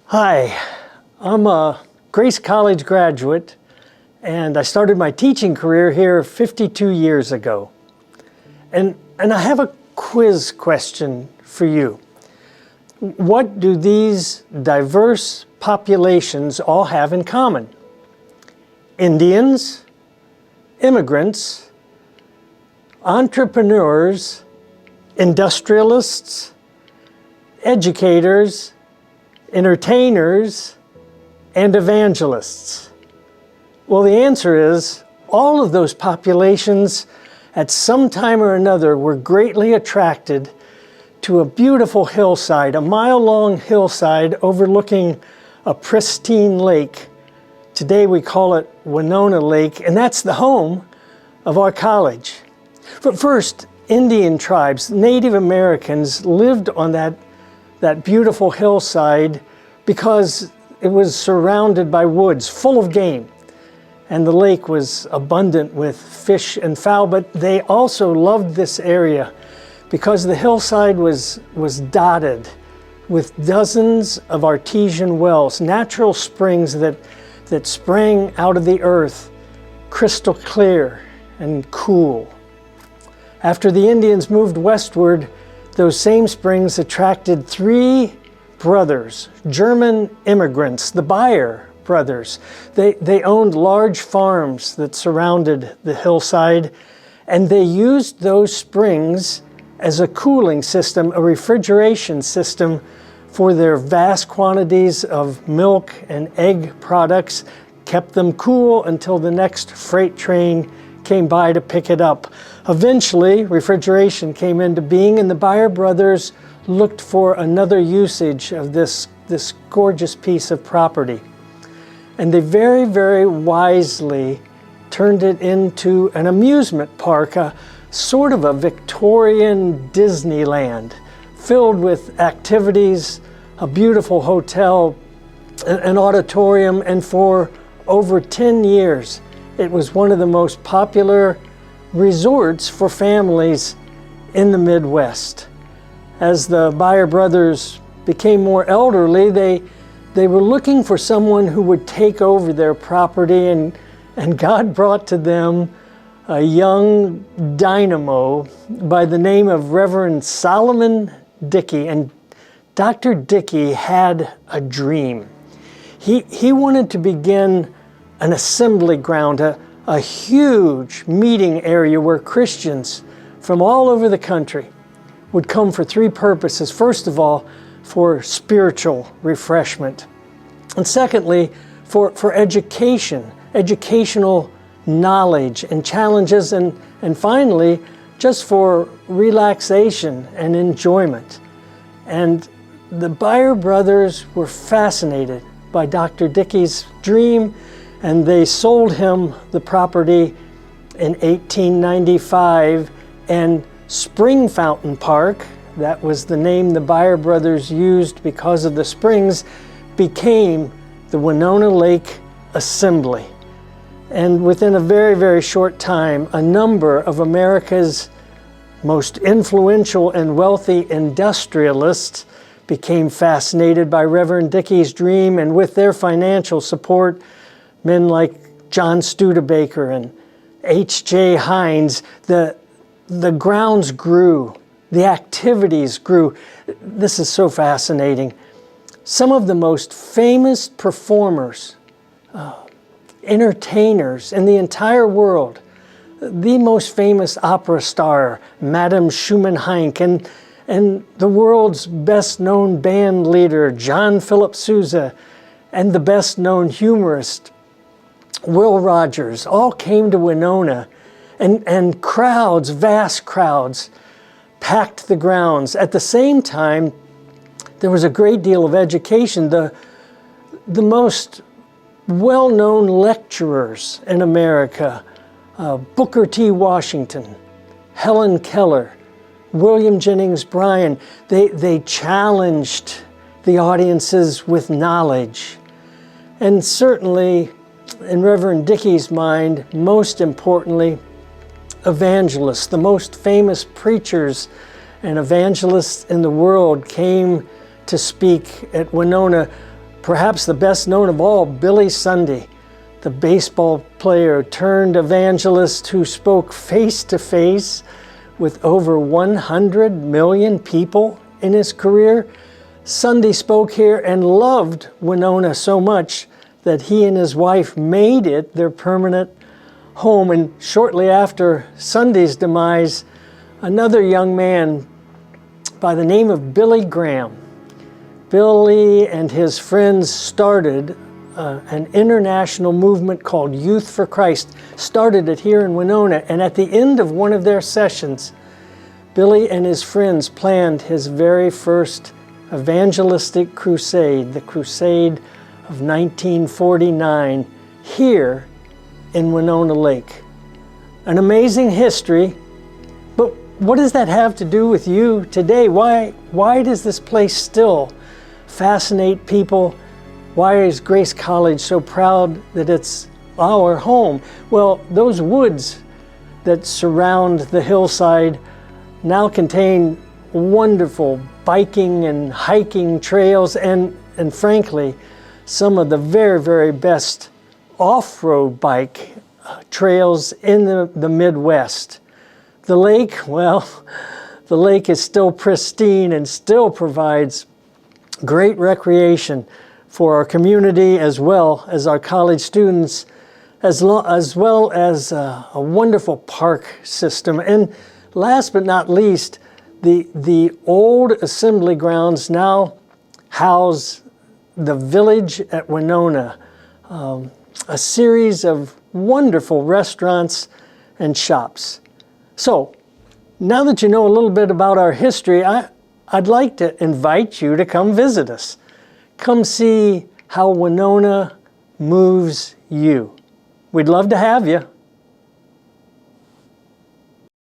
Hi, I'm a Grace College graduate, and I started my teaching career here 52 years ago. And I have a quiz question for you. What do these diverse populations all have in common? Indians, immigrants, entrepreneurs, industrialists, educators, entertainers, and evangelists? Well, the answer is all of those populations at some time or another were greatly attracted to a beautiful hillside, a mile-long hillside overlooking a pristine lake. Today we call it Winona Lake, and that's the home of our college. But first, Indian tribes, Native Americans, lived on that beautiful hillside because it was surrounded by woods full of game, and the lake was abundant with fish and fowl. But they also loved this area because the hillside was dotted with dozens of artesian wells, natural springs that sprang out of the earth, crystal clear and cool. After the Indians moved westward, those same springs attracted three brothers, German immigrants, the Bayer brothers. They owned large farms that surrounded the hillside, and they used those springs as a cooling system, a refrigeration system for their vast quantities of milk and egg products, kept them cool until the next freight train came by to pick it up. Eventually, refrigeration came into being, and the Bayer brothers looked for another usage of this gorgeous piece of property. And they very, very wisely turned it into an amusement park, a sort of a Victorian Disneyland, filled with activities, a beautiful hotel, an auditorium, and for over 10 years, it was one of the most popular resorts for families in the Midwest. As the Bayer brothers became more elderly, they were looking for someone who would take over their property, and God brought to them a young dynamo by the name of Reverend Solomon Dickey. And Dr. Dickey had a dream. He wanted to begin an assembly ground, a huge meeting area where Christians from all over the country would come for three purposes. First of all, for spiritual refreshment. And secondly, for education, educational knowledge and challenges. And finally, just for relaxation and enjoyment. And the Bayer brothers were fascinated by Dr. Dickey's dream, and they sold him the property in 1895, and Spring Fountain Park, that was the name the Bayer brothers used because of the springs, became the Winona Lake Assembly. And within a very, very short time, a number of America's most influential and wealthy industrialists became fascinated by Reverend Dickey's dream, and with their financial support, men like John Studebaker and H.J. Hines, the grounds grew, the activities grew. This is so fascinating. Some of the most famous performers, entertainers in the entire world, the most famous opera star, Madame Schumann-Heink, and the world's best-known band leader, John Philip Sousa, and the best-known humorist, Will Rogers, all came to Winona, and crowds, vast crowds, packed the grounds. At the same time, there was a great deal of education. The most well-known lecturers in America, Booker T. Washington, Helen Keller, William Jennings Bryan, they challenged the audiences with knowledge. And certainly, in Reverend Dickey's mind, most importantly, evangelists. The most famous preachers and evangelists in the world came to speak at Winona. Perhaps the best known of all, Billy Sunday, the baseball player turned evangelist who spoke face to face with over 100 million people in his career. Sunday spoke here and loved Winona so much that he and his wife made it their permanent home. And shortly after Sunday's demise, another young man by the name of Billy Graham. Billy and his friends started an international movement called Youth for Christ, started it here in Winona, and at the end of one of their sessions, Billy and his friends planned his very first evangelistic crusade, the Crusade of 1949, here in Winona Lake. An amazing history, but what does that have to do with you today? Why does this place still fascinate people? Why is Grace College so proud that it's our home? Well, those woods that surround the hillside now contain wonderful biking and hiking trails and frankly, some of the very, very best off-road bike trails in the Midwest. The lake, well, the lake is still pristine and still provides great recreation for our community as well as our college students, as well as a wonderful park system. And last but not least, the old assembly grounds now house the Village at Winona, a series of wonderful restaurants and shops. So, now that you know a little bit about our history, I'd like to invite you to come visit us. Come see how Winona moves you. We'd love to have you.